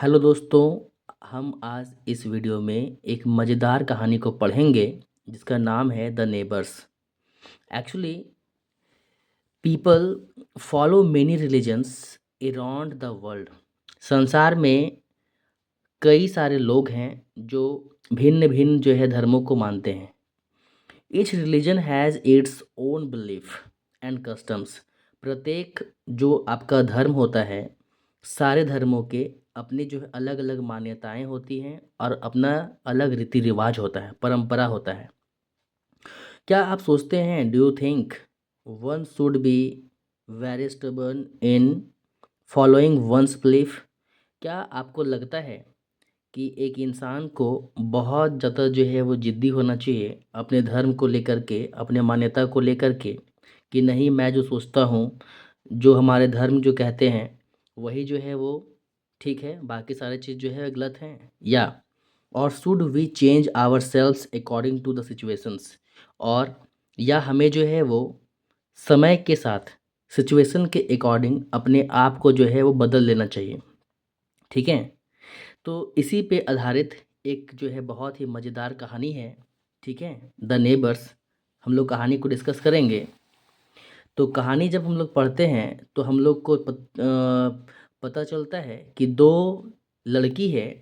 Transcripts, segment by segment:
Hello दोस्तों। हम आज इस वीडियो में एक मज़ेदार कहानी को पढ़ेंगे जिसका नाम है the neighbours. Actually people follow many religions around the world. संसार में कई सारे लोग हैं जो भिन्न भिन्न जो है धर्मों को मानते हैं। Each religion has its own belief and customs. प्रत्येक जो आपका धर्म होता है, सारे धर्मों के अपनी जो है अलग अलग मान्यताएं होती हैं और अपना अलग रीति रिवाज होता है, परंपरा होता है। क्या आप सोचते हैं, do you think one should be very stubborn in following one's belief? क्या आपको लगता है कि एक इंसान को बहुत ज़्यादा जो है वो ज़िद्दी होना चाहिए अपने धर्म को लेकर के, अपने मान्यता को लेकर के, कि नहीं मैं जो सोचता हूँ, जो हमारे धर्म जो कहते हैं वही जो है वो ठीक है, बाकी सारी चीज़ जो है गलत हैं? या और should we change ourselves according to the situations? और या हमें जो है वो समय के साथ सिचुएशन के अकॉर्डिंग अपने आप को जो है वो बदल लेना चाहिए। ठीक है, तो इसी पे आधारित एक जो है बहुत ही मज़ेदार कहानी है। ठीक है, द नेबर्स। हम लोग कहानी को डिस्कस करेंगे। तो कहानी जब हम लोग पढ़ते हैं तो हम लोग को पता चलता है कि दो लड़की है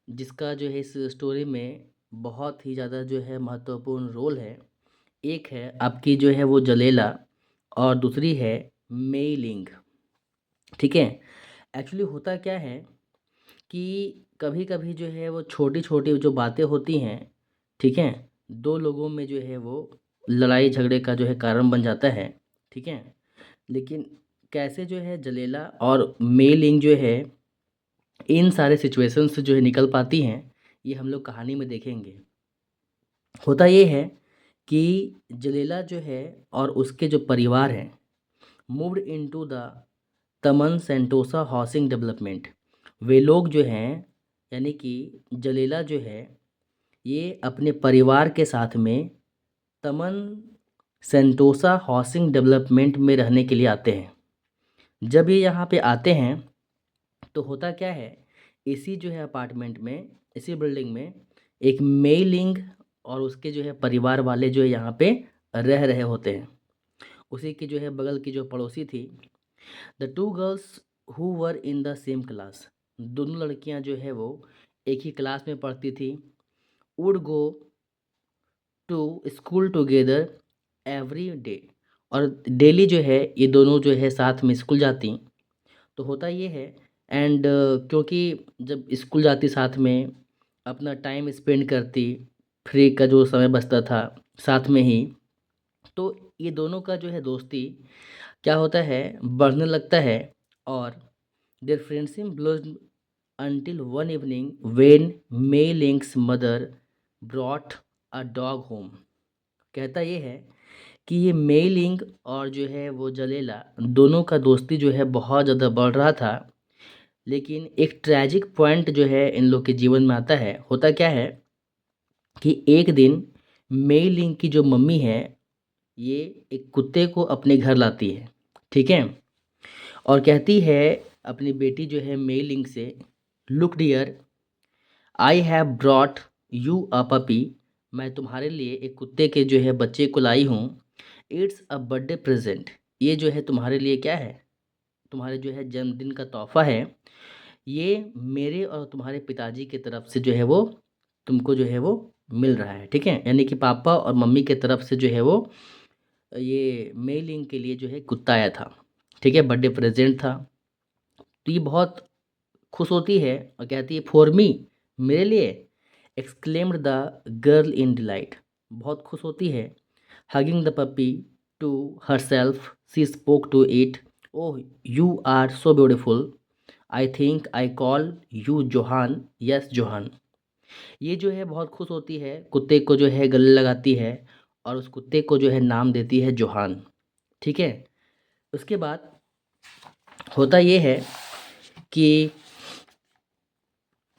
जिसका जो है इस स्टोरी में बहुत ही ज़्यादा जो है महत्वपूर्ण रोल है। एक है आपकी जो है वो जलेला और दूसरी है मेइलिंग। ठीक है, एक्चुअली होता क्या है कि कभी-कभी जो है वो छोटी-छोटी जो बातें होती हैं, ठीक है? 2 लोगों में जो है वो लड़ाई झगड़े का जो है कारण बन जाता है, ठीक है? लेकिन कैसे जो है जलेला और मेलिंग जो है इन सारे सिचुएशन से जो है निकल पाती हैं, ये हम लोग कहानी में देखेंगे। होता ये है कि जलेला जो है और उसके जो परिवार हैं, मूव्ड इनटू द तमन सेंटोसा हाउसिंग डेवलपमेंट। वे लोग जो हैं, यानी कि जलेला जो है ये अपने परिवार के साथ में तमन सेंटोसा हाउसिंग डेवलपमेंट में रहने के लिए आते हैं। जब ये यहाँ पे आते हैं तो होता क्या है, इसी जो है अपार्टमेंट में, इसी बिल्डिंग में एक मेलिंग और उसके जो है परिवार वाले जो है यहाँ पे रह रहे होते हैं। उसी की जो है बगल की जो पड़ोसी थी, the two girls who were in the same class. दोनों लड़कियां जो है वो एक ही क्लास में पढ़ती थी। Would go to school together every day. और डेली जो है ये दोनों जो है साथ में स्कूल जाती। तो होता ये है एंड क्योंकि जब स्कूल जाती साथ में अपना टाइम स्पेंड करती, फ्री का जो समय बचता था साथ में ही, तो ये दोनों का जो है दोस्ती क्या होता है, बढ़ने लगता है। और their friendship bloomed until one evening when Mei Ling's mother brought a dog home। कहता ये है कि ये मेई लिंग और जो है वो जलेला दोनों का दोस्ती जो है बहुत ज़्यादा बढ़ रहा था। लेकिन एक ट्रैजिक पॉइंट जो है इन लोग के जीवन में आता है। होता क्या है कि एक दिन मेई लिंग की जो मम्मी है ये एक कुत्ते को अपने घर लाती है, ठीक है? और कहती है अपनी बेटी जो है मेई लिंग से, look dear, I have brought you a puppy. मैं तुम्हारे लिए एक कुत्ते के जो है बच्चे को लाई हूँ। It's a birthday present. ये जो है तुम्हारे लिए क्या है, तुम्हारे जो है जन्मदिन का तोहफा है। ये मेरे और तुम्हारे पिताजी की तरफ से जो है वो तुमको जो है वो मिल रहा है, ठीक है? यानी कि पापा और मम्मी की तरफ से जो है वो ये मेलिंग के लिए जो है कुत्ता आया था, ठीक है? बर्थडे प्रेजेंट था। तो ये बहुत खुश होती है और कहती है, फॉर मी, मेरे लिए, exclaimed the girl in delight. बहुत खुश होती है। Hugging the puppy to herself, she spoke to it, oh you are so beautiful, I think I call you Johan, yes Johan. ये जो है बहुत खुश होती है, कुत्ते को जो है गले लगाती है और उस कुत्ते को जो है नाम देती है जोहान, ठीक है? उसके बाद होता ये है कि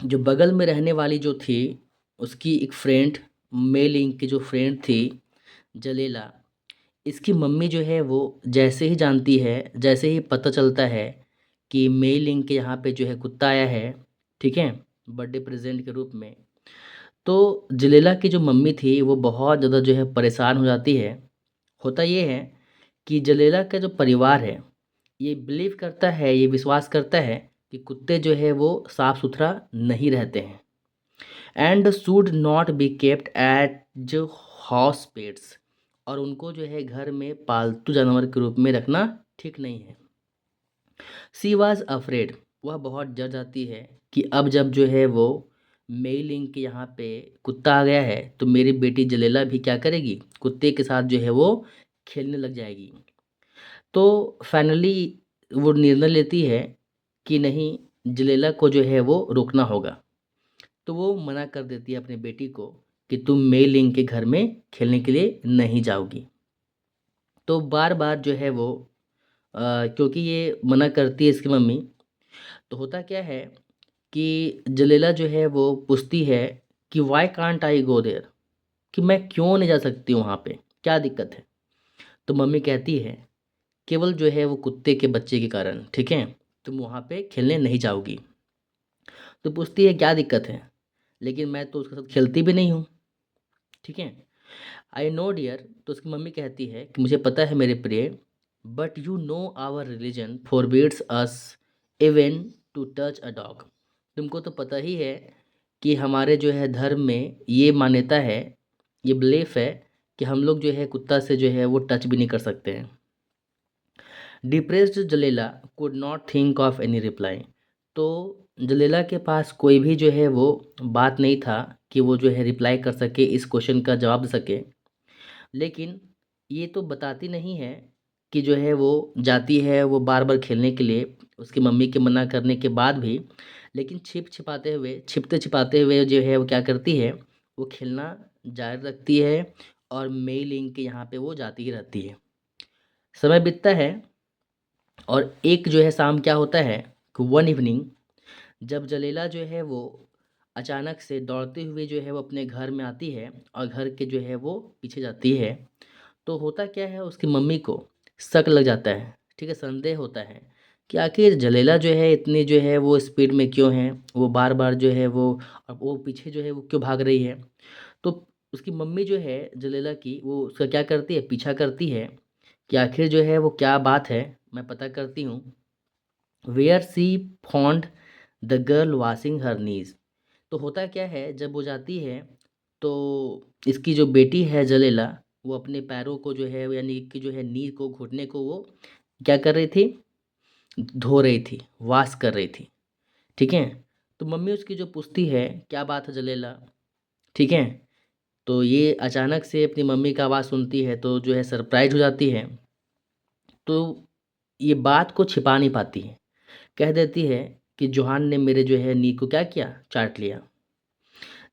जो बगल में रहने वाली जो थी, उसकी एक फ्रेंड, मेलिंग की जो फ्रेंड थी जलेला, इसकी मम्मी जो है वो जैसे ही जानती है, जैसे ही पता चलता है कि मेलिंग के यहाँ पे जो है कुत्ता आया है, ठीक है, बर्थडे प्रेजेंट के रूप में। तो जलेला की जो मम्मी थी वो बहुत ज़्यादा जो है परेशान हो जाती है। होता ये है कि जलेला का जो परिवार है ये बिलीव करता है, ये विश्वास करता है कि कुत्ते जो है वो साफ़ सुथरा नहीं रहते हैं and should not be kept at जो हाउस पेट्स, और उनको जो है घर में पालतू जानवर के रूप में रखना ठीक नहीं है। सी वॉज अफ्रेड, वह बहुत डर जाती है कि अब जब जो है वो मेई लिंग के यहाँ पे कुत्ता आ गया है तो मेरी बेटी जलेला भी क्या करेगी, कुत्ते के साथ जो है वो खेलने लग जाएगी। तो फाइनली वो निर्णय लेती है कि नहीं, जलेला को जो है वो रोकना होगा। तो वो मना कर देती है अपनी बेटी को कि तुम मेई लिंग के घर में खेलने के लिए नहीं जाओगी। तो बार बार जो है वो क्योंकि ये मना करती है इसकी मम्मी, तो होता क्या है कि जलेला जो है वो पूछती है कि why can't I go there, कि मैं क्यों नहीं जा सकती वहाँ पे, क्या दिक्कत है। तो मम्मी कहती है केवल जो है वो कुत्ते के बच्चे के कारण, ठीक है, तुम वहाँ पे खेलने नहीं जाओगी। तो पूछती है क्या दिक्कत है, लेकिन मैं तो उसके साथ खेलती भी नहीं हूँ, ठीक है। आई नो डियर, तो उसकी मम्मी कहती है कि मुझे पता है मेरे प्रिय, but you know our religion forbids us even to touch a dog. तुमको तो पता ही है कि हमारे जो है धर्म में ये मान्यता है, ये बिलीफ है कि हम लोग जो है कुत्ता से जो है वो टच भी नहीं कर सकते हैं। Depressed Jalela could not think of any reply, तो जलेला के पास कोई भी जो है वो बात नहीं था कि वो जो है रिप्लाई कर सके, इस क्वेश्चन का जवाब दे सके। लेकिन ये तो बताती नहीं है कि जो है वो जाती है वो बार बार खेलने के लिए उसकी मम्मी के मना करने के बाद भी, लेकिन छिपते छिपाते हुए जो है वो क्या करती है, वो खेलना जारी रखती है और मेई लिंग के यहाँ पे वो जाती ही रहती है। समय बीतता है और एक जो है शाम क्या होता है कि वन इवनिंग जब जलेला जो है वो अचानक से दौड़ते हुए जो है वो अपने घर में आती है और घर के जो है वो पीछे जाती है, तो होता क्या है उसकी मम्मी को शक लग जाता है, ठीक है, संदेह होता है कि आखिर जलेला जो है इतनी जो है वो स्पीड में क्यों है, वो बार बार जो है वो अब वो पीछे जो है वो क्यों भाग रही है। तो उसकी मम्मी जो है जलेला की वो उसका क्या करती है, पीछा करती है कि आखिर जो है वो क्या बात है, मैं पता करती हूँ। Where she found the girl washing her knees, तो होता क्या है जब वो जाती है तो इसकी जो बेटी है जलेला वो अपने पैरों को जो है यानी कि जो है नी को घुटने को वो क्या कर रही थी, धो रही थी, वॉश कर रही थी, ठीक है। तो मम्मी उसकी जो पूछती है क्या बात है जलेला, ठीक है। तो ये अचानक से अपनी मम्मी का आवाज़ सुनती है तो जो है सरप्राइज हो जाती है। तो ये बात को छिपा नहीं पाती है, कह देती है कि जोहान ने मेरे जो है नी को क्या किया, चाट लिया।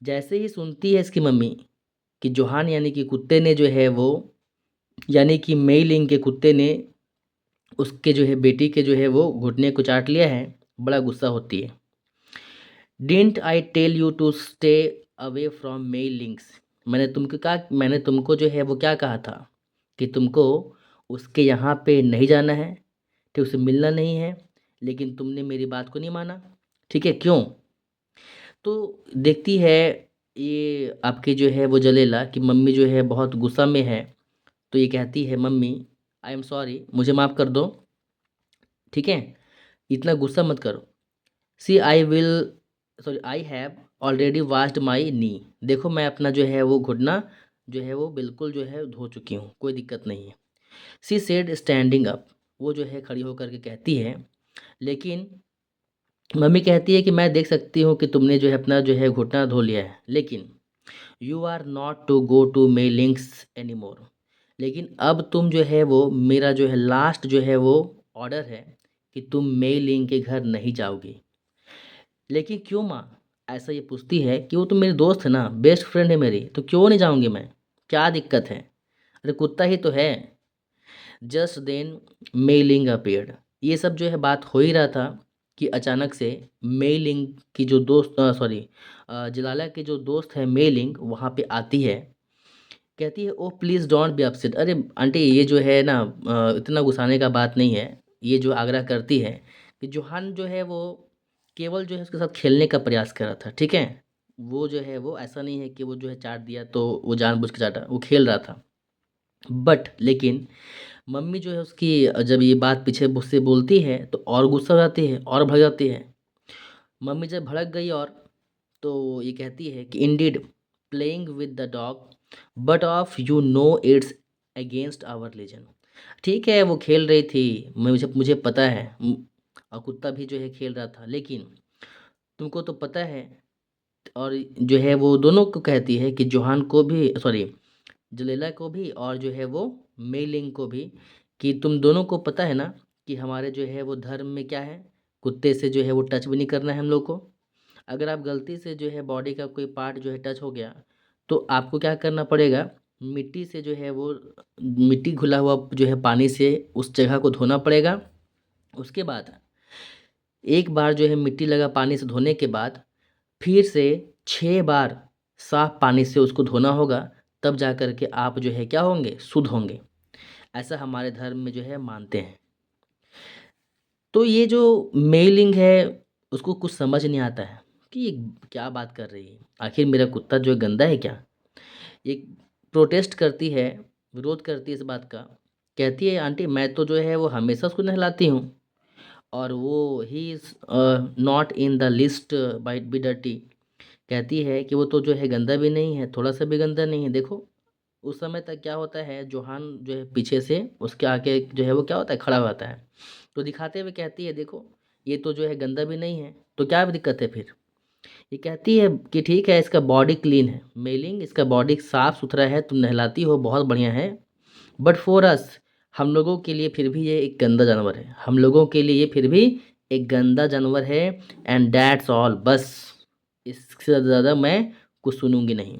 जैसे ही सुनती है इसकी मम्मी कि जोहान यानी कि कुत्ते ने जो है वो यानी कि मेई लिंग के कुत्ते ने उसके जो है बेटी के जो है वो घुटने को चाट लिया है, बड़ा गुस्सा होती है। Didn't I tell you to stay away from Mei Ling, मैंने तुमको जो है वो क्या कहा था कि तुमको उसके यहाँ पे नहीं जाना है, ठीक, उसे मिलना नहीं है, लेकिन तुमने मेरी बात को नहीं माना, ठीक है, क्यों। तो देखती है ये आपकी जो है वो जलेला कि मम्मी जो है बहुत गुस्सा में है, तो ये कहती है मम्मी आई एम सॉरी, मुझे माफ़ कर दो, ठीक है, इतना गुस्सा मत करो। See I will sorry I have already washed my knee, देखो मैं अपना जो है वो घुटना जो है वो बिल्कुल जो है धो चुकी हूँ, कोई दिक्कत नहीं है। सी सेड स्टैंडिंग अप, वो जो है खड़ी होकर के कहती है, लेकिन मम्मी कहती है कि मैं देख सकती हूँ कि तुमने जो है अपना जो है घुटना धो लिया है, लेकिन you are not to go to Mei Ling any more, लेकिन अब तुम जो है वो मेरा जो है लास्ट जो है वो ऑर्डर है कि तुम मे लिंक के घर नहीं जाओगी। लेकिन क्यों माँ, ऐसा ये पूछती है कि वो तो मेरी दोस्त है ना, बेस्ट फ्रेंड है मेरी, तो क्यों नहीं जाऊँगी मैं, क्या दिक्कत है, अरे कुत्ता ही तो है। जस्ट देन मे लिंग अपीयर्ड, ये सब जो है बात हो ही रहा था कि अचानक से मे लिंग की जो दोस्त सॉरी जलाला के जो दोस्त है मे लिंग वहाँ पे आती है, कहती है ओह प्लीज़ डोंट बी अपसेट, अरे आंटी ये जो है ना इतना गुस्साने का बात नहीं है, ये जो आग्रह करती है कि जोहान जो है वो केवल जो है उसके साथ खेलने का प्रयास कर रहा था, ठीक है? वो जो है वो ऐसा नहीं है कि वो जो है चाट दिया तो वो जानबूझ के चाटा, वो खेल रहा था। बट लेकिन मम्मी जो है उसकी जब ये बात पीछे मुझसे बोलती है तो और गुस्सा हो जाती है और भड़क जाती है। मम्मी जब भड़क गई और तो ये कहती है कि indeed playing with the dog but of you know it's against our religion. ठीक है, वो खेल रही थी, मुझे मुझे पता है, और कुत्ता भी जो है खेल रहा था, लेकिन तुमको तो पता है। और जो है वो दोनों को कहती है कि जोहान को भी, सॉरी, जलेला को भी, और जो है वो मेलिंग को भी, कि तुम दोनों को पता है ना कि हमारे जो है वो धर्म में क्या है, कुत्ते से जो है वो टच भी नहीं करना है हम लोग को। अगर आप गलती से जो है बॉडी का कोई पार्ट जो है टच हो गया तो आपको क्या करना पड़ेगा, मिट्टी से जो है वो, मिट्टी घुला हुआ जो है पानी से उस जगह को धोना पड़ेगा। उसके बाद एक बार जो है मिट्टी लगा पानी से धोने के बाद फिर से 6 बार साफ पानी से उसको धोना होगा, तब जा कर के आप जो है क्या होंगे, शुद्ध होंगे। ऐसा हमारे धर्म में जो है मानते हैं। तो ये जो मेलिंग है उसको कुछ समझ नहीं आता है कि ये क्या बात कर रही है, आखिर मेरा कुत्ता जो है गंदा है क्या। ये प्रोटेस्ट करती है, विरोध करती है इस बात का। कहती है आंटी मैं तो जो है वो हमेशा उसको नहलाती हूँ, और वो he is not in the least bit be dirty. कहती है कि वो तो जो है गंदा भी नहीं है, थोड़ा सा भी गंदा नहीं है। देखो उस समय तक क्या होता है, जोहान जो है पीछे से उसके आगे जो है वो क्या होता है, खड़ा हो जाता है। तो दिखाते हुए कहती है देखो ये तो जो है गंदा भी नहीं है, तो क्या दिक्कत है फिर। ये कहती है कि ठीक है इसका बॉडी क्लीन है, मेलिंग इसका बॉडी साफ सुथरा है, तुम नहलाती हो बहुत बढ़िया है, बट फॉर अस, हम लोगों के लिए फिर भी ये एक गंदा जानवर है, हम लोगों के लिए ये फिर भी एक गंदा जानवर है। एंड दैट्स ऑल, बस इससे ज़्यादा मैं कुछ सुनूंगी नहीं।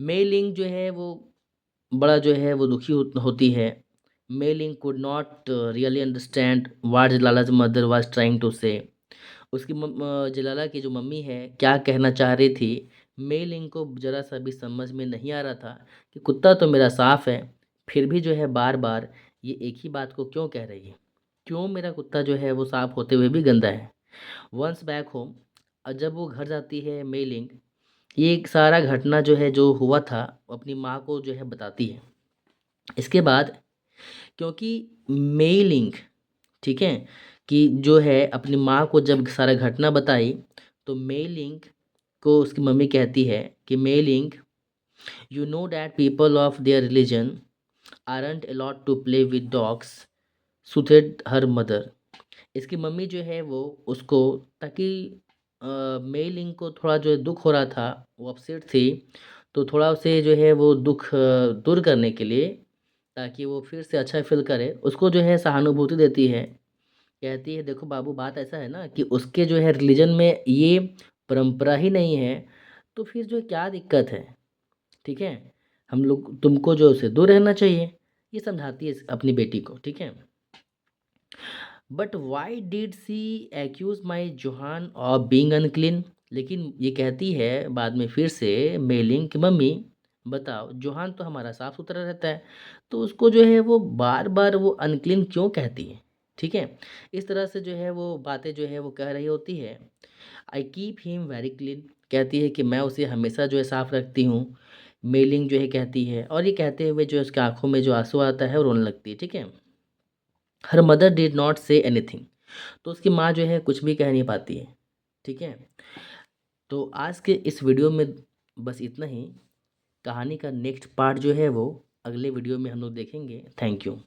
मेलिंग जो है वो बड़ा जो है वो दुखी होती है। Meiling could not really understand what Jalala's mother was trying to say. उसकी जलाला की जो मम्मी है क्या कहना चाह रही थी, मेलिंग को ज़रा सा भी समझ में नहीं आ रहा था कि कुत्ता तो मेरा साफ़ है, फिर भी जो है बार बार ये एक ही बात को क्यों कह रही है, क्यों मेरा कुत्ता जो है वो साफ़ होते हुए भी गंदा है। वंस बैक होम, जब वो घर जाती है मेलिंग, ये एक सारा घटना जो है जो हुआ था वो अपनी माँ को जो है बताती है। इसके बाद क्योंकि मेलिंग, ठीक है, कि जो है अपनी माँ को जब सारा घटना बताई तो मेलिंग को उसकी मम्मी कहती है कि Meiling, you know that people of their religion aren't allowed to play with dogs, soothed her mother. इसकी मम्मी जो है वो उसको, ताकि मेलिंग को थोड़ा जो है दुख हो रहा था, वो अपसेट थी, तो थोड़ा उसे जो है वो दुख दूर करने के लिए, ताकि वो फिर से अच्छा फील करे, उसको जो है सहानुभूति देती है। कहती है देखो बाबू बात ऐसा है ना कि उसके जो है रिलीजन में ये परंपरा ही नहीं है, तो फिर जो है क्या दिक्कत है, ठीक है, हम लोग तुमको जो है उसे दूर रहना चाहिए। ये समझाती है अपनी बेटी को, ठीक है। But why did she accuse my Johan of being unclean. लेकिन ये कहती है बाद में फिर से मेलिंग की मम्मी, बताओ जोहान तो हमारा साफ सुथरा रहता है, तो उसको जो है वो बार बार वो अनक्लीन क्यों कहती है, ठीक है। इस तरह से जो है वो बातें जो है वो कह रही होती है। I keep him very clean, कहती है कि मैं उसे हमेशा जो है साफ रखती हूँ। मेलिंग जो है कहती है, और ये कहते हुए जो है उसकी आंखों में जो आंसू आता है वो रोने लगती है, ठीक है। Her mother did not say anything, तो उसकी माँ जो है कुछ भी कह नहीं पाती है, ठीक है। तो आज के इस वीडियो में बस इतना ही। कहानी का नेक्स्ट पार्ट जो है वो अगले वीडियो में हम लोग देखेंगे। Thank you.